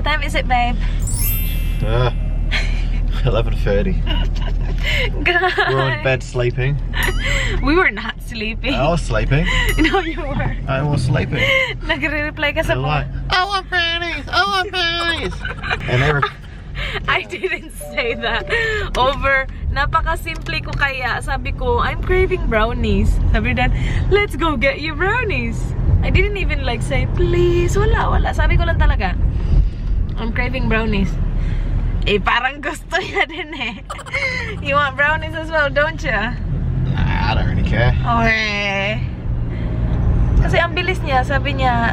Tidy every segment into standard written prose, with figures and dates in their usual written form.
time is it, babe? 11:30. God. We're on bed sleeping. We were not sleeping. I was sleeping. No, you were. I was sleeping. Nagre-reply ka sa They're like, I want brownies! I want brownies! And they were... I didn't say that. Napaka-simple ko kaya. Sabi ko, I'm craving brownies. Sabi Dan, let's go get you brownies. I didn't even like say, please. Wala. Sabi ko lang talaga, I'm craving brownies. Eh, parang gusto niya din eh. You want brownies as well, don't you? Nah, I don't really care. Okay. Kasi ang bilis niya, sabi niya,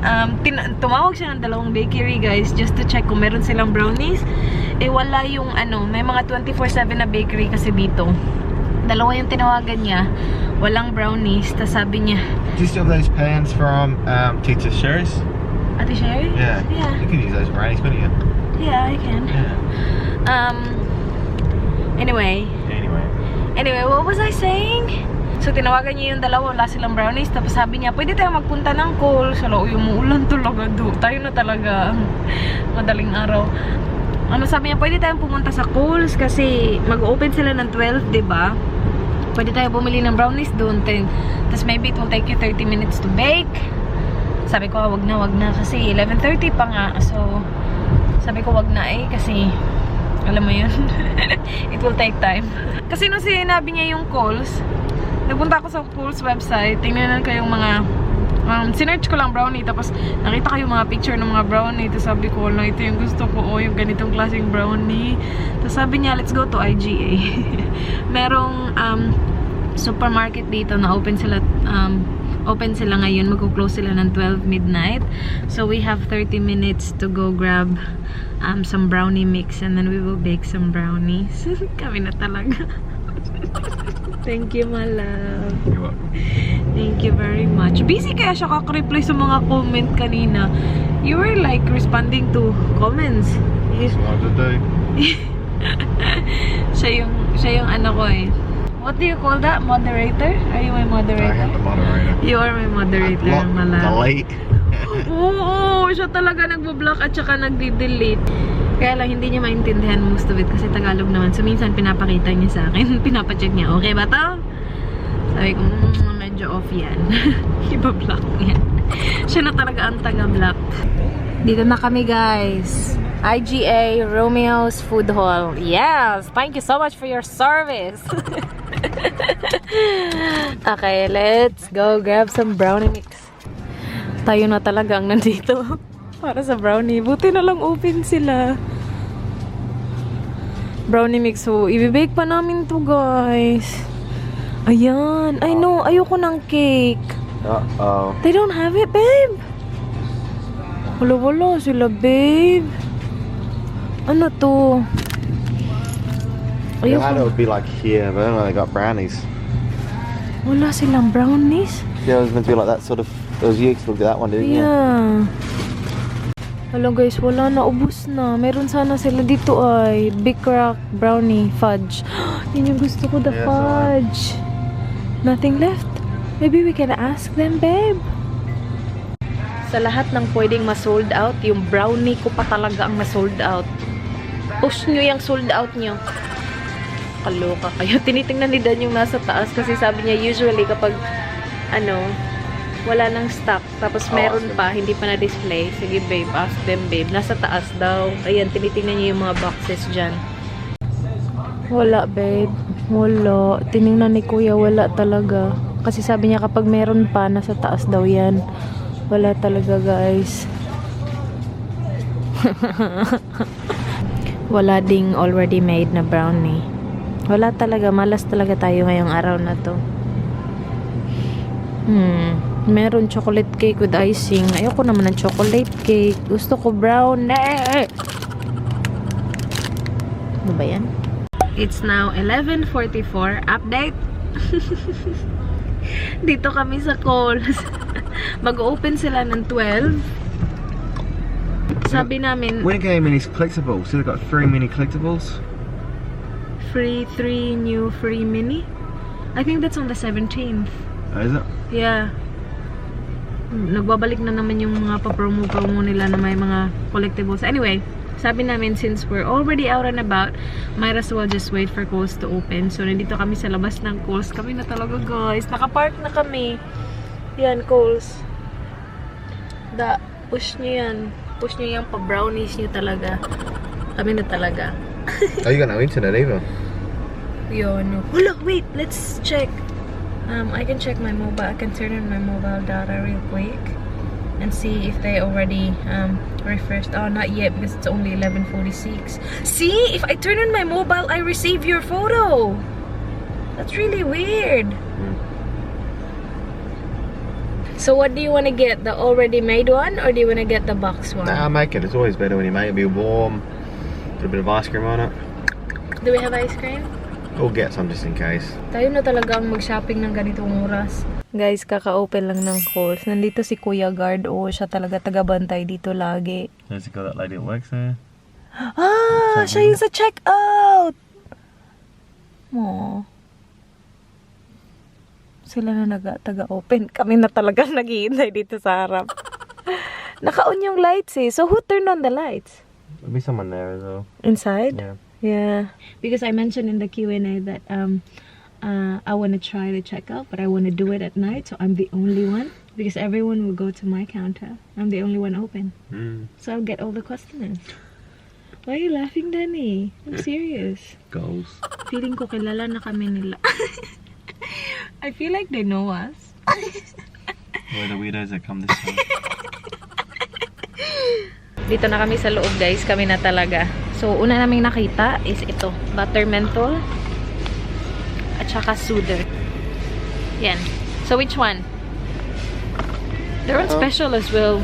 tumawag siya ng dalawang bakery guys just to check kung meron silang brownies. Eh wala yung may mga 24/7 na bakery kasi dito. Dalawa yung tinawagan niya, walang brownies. Tapos sabi niya, Do you still have those pans from Teacher Sherry's? Ate Sherry? Yeah. Yeah. You can use those brownies, couldn't you? Yeah, I can. Yeah. Anyway, what was I saying? So, tinawagan niya yung dalawa, wala silang brownies. Tapos sabi niya, pwede tayo magpunta ng Coles. Salo, yung muulan talaga do. Tayo na talaga. Madaling araw. Sabi niya, pwede tayong pumunta sa Coles kasi mag-open sila ng 12, diba? Pwede tayo bumili ng brownies doon. Tapos maybe it will take you 30 minutes to bake. Sabi ko, wag na. Kasi 11:30 pa nga. So, sabi ko, wag na kasi alam mo yun. It will take time. Kasi nung sinabi niya yung Coles, nagpunta ako sa Coles website, tingnan ko yung mga sinearch ko lang brownie, tapos nakita ko yung mga picture ng mga brownie, tapos sabi ko, wala, ito yung gusto ko, yung ganitong klaseng brownie. Tapos sabi niya, let's go to IGA. Merong supermarket dito na open sila ngayon, magko-close sila ng 12 midnight. So we have 30 minutes to go grab some brownie mix and then we will bake some brownies. Kami na talaga. Thank you, my love. You're welcome. Thank you very much. Busy kaya siya kakreply sa mga comment kanina. You were like responding to comments. That's what I have to do. siya yung ko eh. What do you call that? Moderator? Are you my moderator? I am the moderator. You are my moderator, my love. Delete. Oo, siya talaga nagbo-block at saka nagdi-delete. Kaya lang hindi niya maintindihan most of it kasi Tagalog naman. So minsan pinapakita niya sa akin, pinapacheck niya, okay ba to? Sabi ko, medyo off yan. Iba-block niya. Siya na talaga ang taga-block. Dito na kami guys. IGA Romeo's Food Hall. Yes! Thank you so much for your service. Okay, let's go grab some brownie mix. Tayo na talagang nandito para sa brownie. Buti na lang open sila. Brownie mix. So, i-bake pa namin to guys. Ayan. I know. Ayoko ng cake. Uh-oh. They don't have it, babe. Wala sila, babe. Ano to? I thought it would be like here, but I don't know, they got brownies. Wala silang brownies? Yeah, it was meant to be like that sort of. It was you looked at that one, didn't you? Yeah. Hello guys, wala na, ubus na. Meron sana sila dito ay Big Rock Brownie Fudge. Yun yung gusto ko, the fudge. Nothing left. Maybe we can ask them, babe. Sa lahat ng pwedeng ma-sold out, yung brownie ko pa talaga ang na-sold out. Push nyo yung sold out nyo. Kaloka kayo. Tinitingnan ni Dan yung nasa taas kasi sabi niya usually kapag wala nang stock tapos meron pa, hindi pa na-display. Sige babe, ask them babe. Nasa taas daw. Ayan, tinitingnan niya yung mga boxes dyan. Wala babe. Wala. Tiningnan ni kuya, wala talaga. Kasi sabi niya kapag meron pa, nasa taas daw yan. Wala talaga guys. Wala ding already made na brownie. Wala talaga. Malas talaga tayo ngayong araw na to. Meron chocolate cake with icing. Ayoko naman ng chocolate cake. Gusto ko brownie. Ano ba yan? It's now 11:44. Update. Dito kami sa Coles. Mag-open sila ng 12. Sabi namin, when came in these collectibles, so they've got 3 mini collectibles. Free 3 new free mini. I think that's on the 17th. Oh, is it? Yeah. Nagbabalik na naman yung mga pa-promo nila na may mga collectibles. Anyway, sabi namin, since we're already out and about, might as well just wait for Kohl's to open. So, nandito kami sa labas ng Kohl's. Kami na talaga, guys. Nakapark na kami. Yan, Kohl's. Push nyo yan. Push nyo yung pa-brownies nyo talaga. Kami na talaga. Oh, you got no internet either. Yun. Hold wait. Let's check. I can check my mobile. I can turn on my mobile data real quick and see if they already refreshed. Oh, not yet because it's only 11:46. See, if I turn on my mobile, I receive your photo. That's really weird. So what do you want to get? The already made one, or do you want to get the box one? Nah, make it. It's always better when you make it. Be warm. Put a bit of ice cream on it. Do we have ice cream? We'll get some just in case. Tayo na talagang mag-shopping ng ganitong oras. Guys, kaka-open lang ng Kohl's. Nandito si Kuya Guard. Oh, siya talaga taga-bantay dito lagi. There's got that lady that works there. Ah, siya yung sa check-out! Oh. Sila na taga-open. Kami na talaga naghihintay dito sa harap. Naka-on yung lights eh. So, who turned on the lights? There'll be someone there as well. Inside? Yeah. Yeah. Because I mentioned in the Q&A that I want to try the checkout, but I want to do it at night, so I'm the only one. Because everyone will go to my counter. I'm the only one open. So I'll get all the customers. Why are you laughing, Danny? I'm serious. Goals. Feeling ko kilala na kami nila. I feel like they know us. We're the weirdos that come this way. Dito na kami sa loob, guys. Kami na talaga. So, una naming nakita is ito. Butter menthol. At saka soother. Yan. So, which one? They're on special as well.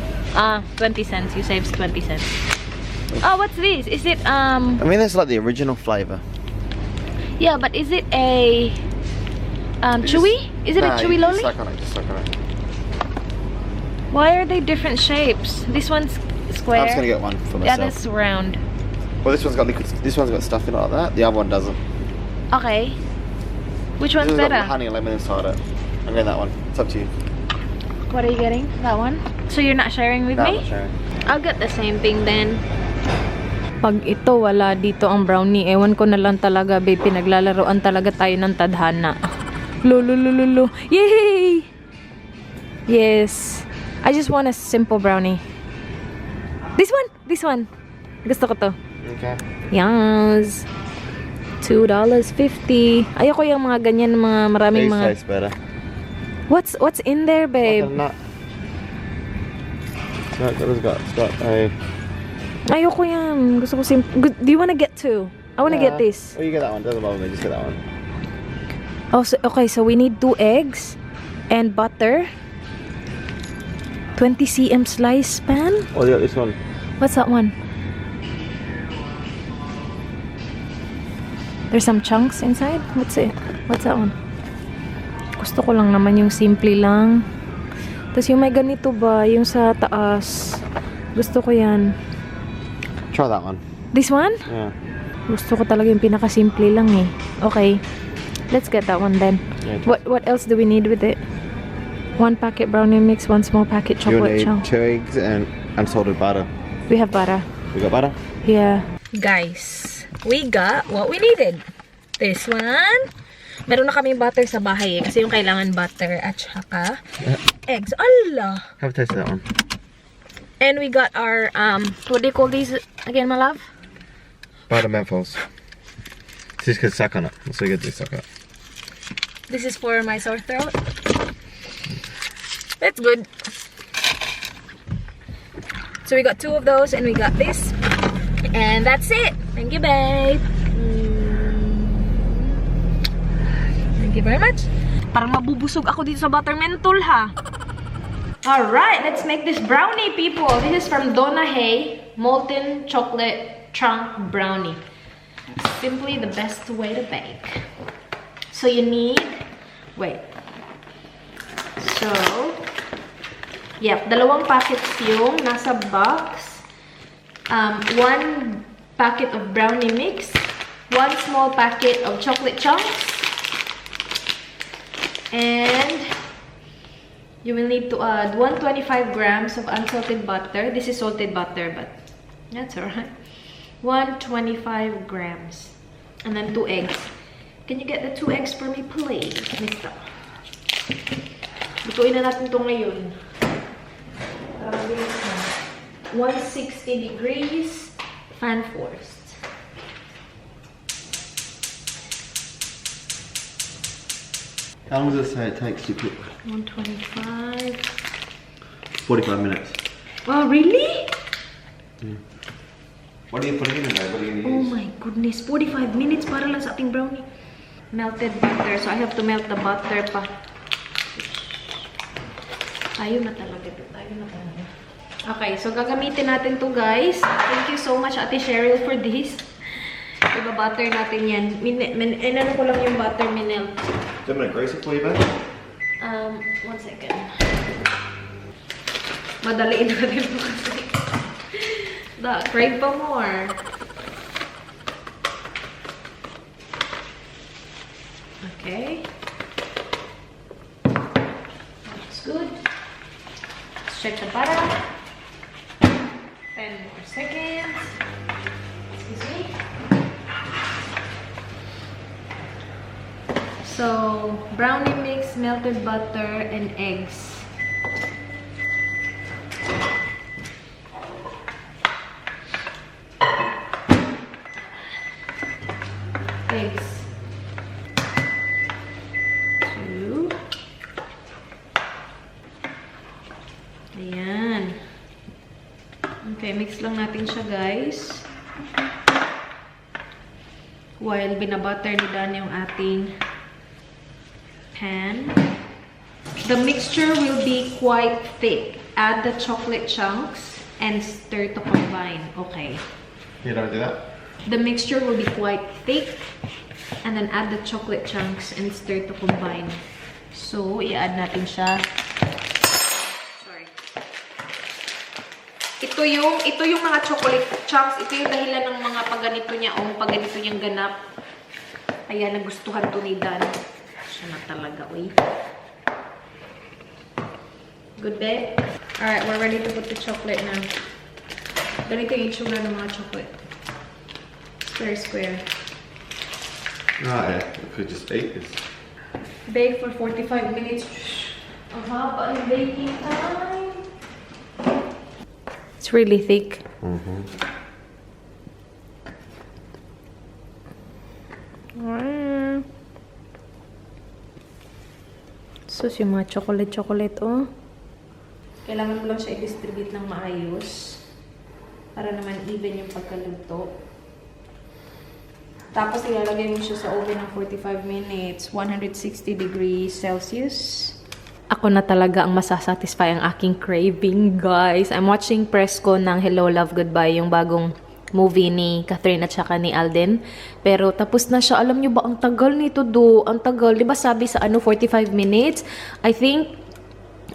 20 cents. You saves 20 cents. Oh, what's this? Is it, I mean, that's like the original flavor. Yeah, but is it a, chewy? Is it a chewy lolly? Just suck on it. Why are they different shapes? This one's square. I'm just gonna get one for The myself. other's round. Well, this one's got liquid. This one's got stuff in it like that. The other one doesn't. Okay. Which one's This has got better? honey and lemon inside it. I'm getting that one. It's up to you. What are you getting? That one? So you're not sharing with No, me? I'm not sharing. I'll get the same thing then. Pag ito wala dito ang brownie, ewan ko na lang talaga, babe. Pinaglalaroan talaga tayo ng tadhana. Lululululu. Yay! Yes. I just want a simple brownie. This one! This one! Gusto ko to. Okay. Yes. $2.50. Ayoko yung mga ganyan, mga maraming These mga... taste better. What's in there, babe? Nut. No, it's got a... Ayoko yan. Gusto ko do you wanna get two? I wanna get this. Oh, you get that one. Doesn't bother me. Just get that one. Oh, so, okay. So we need 2 eggs and butter. 20 cm slice pan. Oh, you got this one. What's that one? There's some chunks inside. What's it? What's that one? Gusto ko lang naman yung simple lang. Tapos yung may ganito ba, yung sa taas. Gusto ko yan. Try that one. This one? Yeah. Gusto ko talaga yung pinaka-simple lang eh. Okay. Let's get that one then. Yeah, What else do we need with it? 1 packet brownie mix, 1 small packet you chocolate need chunk. 2 eggs and unsalted butter. We have butter. We got butter? Yeah. Guys, we got what we needed. This one. Meron na kami butter sa bahay eh, kasi yung kailangan butter at saka eggs. Allah! Have a taste of that one. And we got our, what do you call these again, my love? Butter menthols. Just gonna suck on it. So you get to suck it. This is for my sore throat. That's good. So we got 2 of those and we got this. And that's it. Thank you, babe. Thank you very much. Parang mabubusog ako dito sa butter menthol, ha? Alright, let's make this brownie, people. This is from Donna Hay Molten Chocolate Chunk Brownie. Simply the best way to bake. So you need... Wait. So... Yep, 2 packets yung nasa box. 1 packet of brownie mix. 1 small packet of chocolate chunks. And you will need to add 125 grams of unsalted butter. This is salted butter, but that's alright. 125 grams. And then 2 eggs. Can you get the 2 eggs for me, please, mister? Lutuin na natin ito ngayon. Para mabilis na. 160 degrees. Fan forced. How long does it say it takes to cook? 125. 45 minutes. Oh, really? Yeah. What are you putting in there? What are you Oh going to use? my goodness. 45 minutes para lang sa ating brownie. Melted butter. So, I have to melt the butter pa. Tayo na talaga. Tayo na talaga. Okay, so gagamitin natin to guys. Thank you so much, Ate Cheryl, for this. Iba-butter natin yan. Inano ko lang yung butter minelt. Do you want me to grease it for you, babe? 1 second. Madaliin na rin po kasi. Crave pa more. Okay. That's good. Let's check the butter. 10 more seconds. Excuse me. So, brownie mix, melted butter, and eggs. Eggs. 2. Ayan. Okay, mix lang natin siya, guys. While binabutter ni Dan yung ating pan. The mixture will be quite thick. Add the chocolate chunks and stir to combine. Okay. You don't do that? The mixture will be quite thick. And then add the chocolate chunks and stir to combine. So, i-add natin siya. Sorry. Ito yung mga chocolate chunks. Ito yung dahilan ng mga pagganito niya o pagganito niyang ganap. Ayan, nagustuhan to ni Dan. Siya na talaga, uy. Good, babe? Alright, we're ready to put the chocolate now. Ganito yung itsura ng mga chocolate. Square. Oh, yeah. We could just eat this. Bake for 45 minutes. Ang haba ng baking time. It's really thick. Mm-hmm. So, yung mga chocolate, oh. Kailangan mo lang siya i-distribute ng maayos. Para naman even yung pagkaluto. Tapos, ilalagay mo siya sa oven ng 45 minutes, 160 degrees Celsius. Ako na talaga ang masasatisfy ang aking craving, guys. I'm watching press ko ng Hello, Love, Goodbye, yung bagong movie ni Catherine at saka ni Alden. Pero tapos na siya. Alam nyo ba, ang tagal nito do? Ang tagal. Diba sabi sa 45 minutes? I think,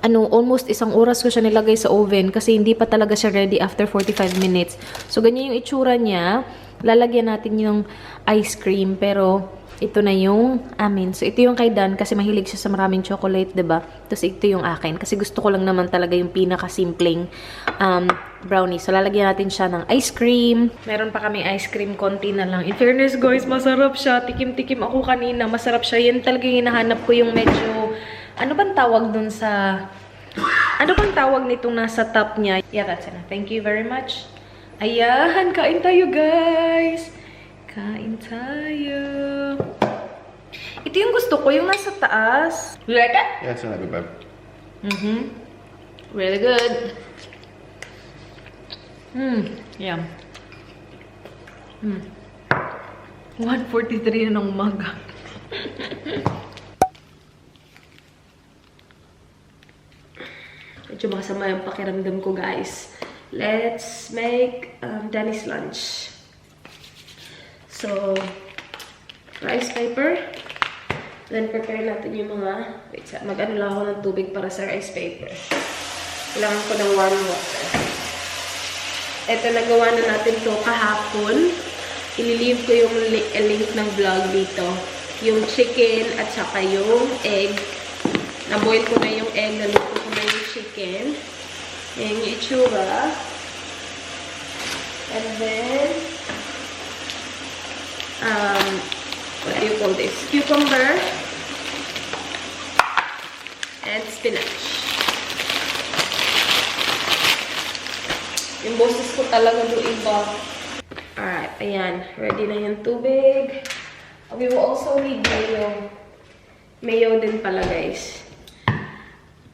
almost 1 oras ko siya nilagay sa oven kasi hindi pa talaga siya ready after 45 minutes. So, ganyan yung itsura niya. Lalagyan natin yung ice cream, pero ito na yung amin. So, ito yung kay Dan kasi mahilig siya sa maraming chocolate, diba? Tapos, ito yung akin kasi gusto ko lang naman talaga yung pinaka-simpleng brownie. So, lalagyan natin siya ng ice cream. Meron pa kami ice cream, konti na lang. In fairness, guys, masarap siya. Tikim-tikim ako kanina. Masarap siya. Yan talaga yung hinahanap ko, yung medyo... Ano bang tawag dun sa... Ano bang tawag nitong nasa top niya? Yeah, that's enough. Thank you very much. Ayan, kain tayo, guys. Kain tayo. Ito yung gusto ko, yung nasa taas. You like it? Yeah, it's not good, babe. Really good. Yum. 1:43 na ng umaga. Medyo masama yung pakiramdam ko, guys. Let's make Danny's lunch. So, rice paper. Then, prepare natin yung mga... Wait, mag-ano lang ako ng tubig para sa rice paper. Kailangan ko ng warm water. Ito, nagawa na natin to kahapon. Ililive ko yung link ng vlog dito. Yung chicken at saka yung egg. Na-boil ko na yung egg, naluto ko na yung chicken. Ayan yung itsura. And then, what do you call this? Cucumber and spinach. Yung boses ko talaga doon iba. Alright, ayan. Ready na yung tubig. We will also need mayo. Mayo din pala, guys.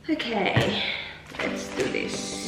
Okay. Let's do this.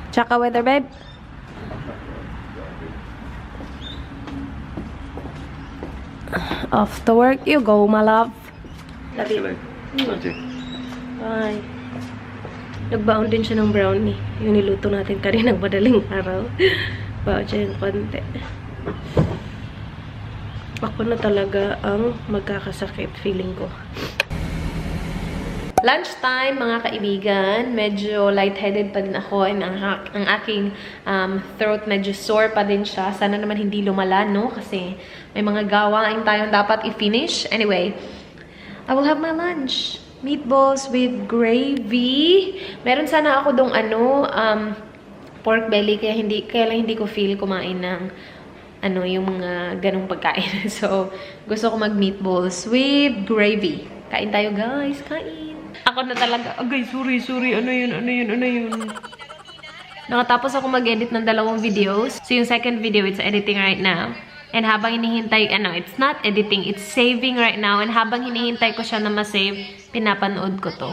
Tsaka weather, babe. Off to work you go, my love. Love you. Bye. Nagbaon din siya ng brownie. Yung niluto natin kanina madaling araw. Baon siya yung konti. Ako na talaga ang magkakasakit, feeling ko. Lunchtime, mga kaibigan. Medyo lightheaded pa din ako and ang aking throat medyo sore pa din siya. Sana naman hindi lumala, no? Kasi may mga gawain tayong dapat i-finish. Anyway, I will have my lunch. Meatballs with gravy. Meron sana ako dong pork belly kaya lang hindi ko feel kumain ng yung mga ganong pagkain. So, gusto ko mag meatballs with gravy. Kain tayo, guys. Kain. Ako na talaga. Agay, sorry. Ano yun? Nakatapos ako mag-edit ng 2 videos. So, yung second video, it's editing right now. And habang hinihintay, it's not editing, it's saving right now. And habang hinihintay ko siya na ma-save, pinapanood ko to.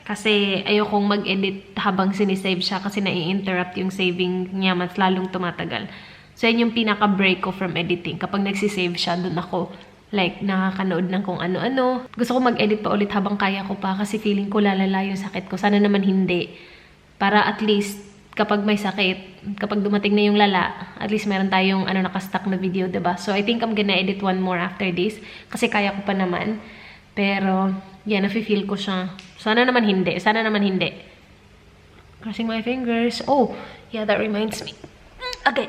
Kasi ayokong mag-edit habang sinisave siya kasi nai-interrupt yung saving niya, mas lalong tumatagal. So, yun yung pinaka-break ko from editing. Kapag nagsisave siya, dun ako nakakanood ng kung ano-ano. Gusto ko mag-edit pa ulit habang kaya ko pa kasi feeling ko lalala yung sakit ko. Sana naman hindi. Para at least, kapag may sakit, kapag dumating na yung lala, at least meron tayong nakastock na video, diba? So, I think I'm gonna edit one more after this kasi kaya ko pa naman. Pero, yeah, nafe-feel ko siya. Sana naman hindi. Crossing my fingers. Oh, yeah, that reminds me. Okay.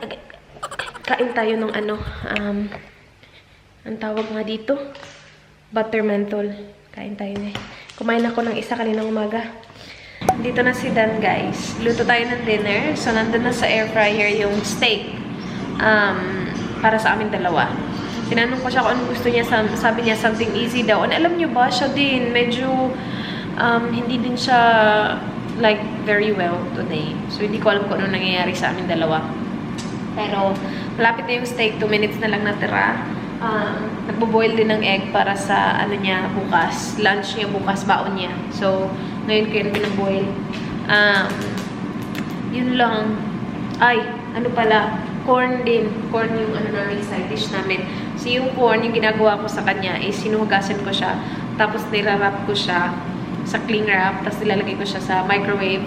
Kain tayo ng ang tawag nga dito, butter menthol. Kain tayo na. Kumain ako ng isa kaninang umaga. Dito na si Dan, guys. Luto tayo ng dinner. So, nandun na sa air fryer yung steak. Para sa aming dalawa. Tinanong ko siya kung ano gusto niya. Sabi niya, something easy daw. And alam niyo ba, siya din, medyo, hindi din siya, very well today. So, hindi ko alam kung ano nangyayari sa aming dalawa. Pero, malapit na yung steak. 2 minutes na lang natira. Nagbo-boil din ng egg para sa niya bukas. Lunch niya bukas, baon niya. So, ngayon ko yun pinaboil. Yun lang. Ay, corn din. Corn yung namin side dish namin. So, yung corn, yung ginagawa ko sa kanya is sinuhugasan ko siya. Tapos, nirarap ko siya sa cling wrap. Tapos, nilalagay ko siya sa microwave.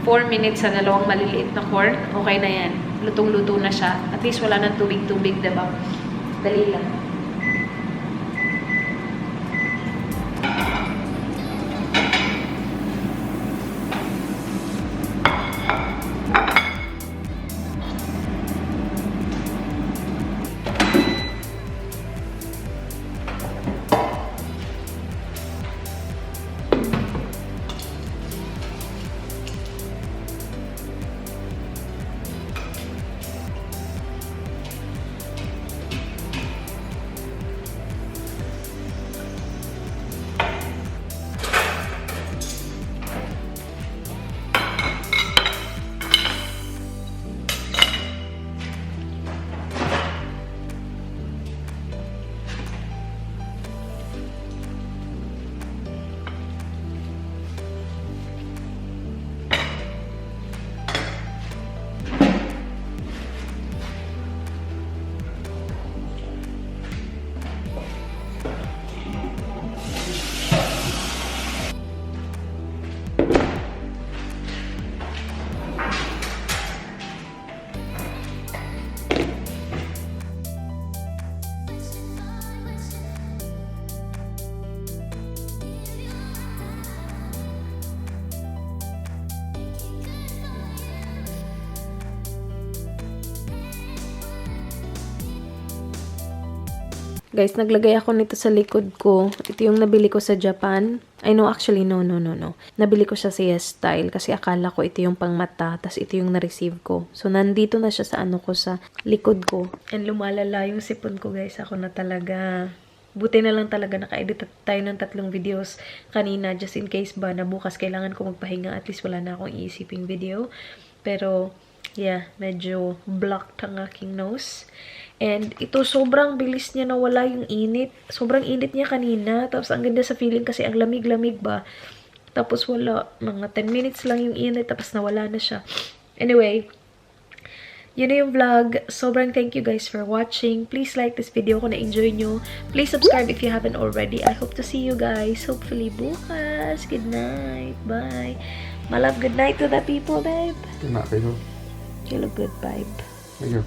4 minutes sa 2 maliliit na corn. Okay na yan. Lutong-luto na siya. At least wala nang tubig-tubig, diba? Dali lang. Guys, naglagay ako nito sa likod ko. Ito yung nabili ko sa Japan. I know, actually, no. Nabili ko siya sa Yes Style kasi akala ko ito yung pang mata. Tapos ito yung na-receive ko. So, nandito na siya sa ano ko, sa likod ko. And lumalala yung sipon ko, guys. Ako na talaga. Buti na lang talaga naka-edit tayo ng 3 videos kanina. Just in case ba na bukas kailangan ko magpahinga. At least wala na akong iisiping video. Pero, yeah, medyo blocked ang aking nose. And ito, sobrang bilis niya nawala yung init. Sobrang init niya kanina. Tapos, ang ganda sa feeling kasi ang lamig-lamig ba. Tapos, wala. Mga 10 minutes lang yung init. Tapos, nawala na siya. Anyway, yun na yung vlog. Sobrang thank you guys for watching. Please like this video kung na-enjoy nyo. Please subscribe if you haven't already. I hope to see you guys. Hopefully, bukas. Good night. Bye. My love, good night to the people, babe. Good night, people. You look good, babe. Thank you.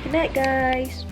Good night, guys.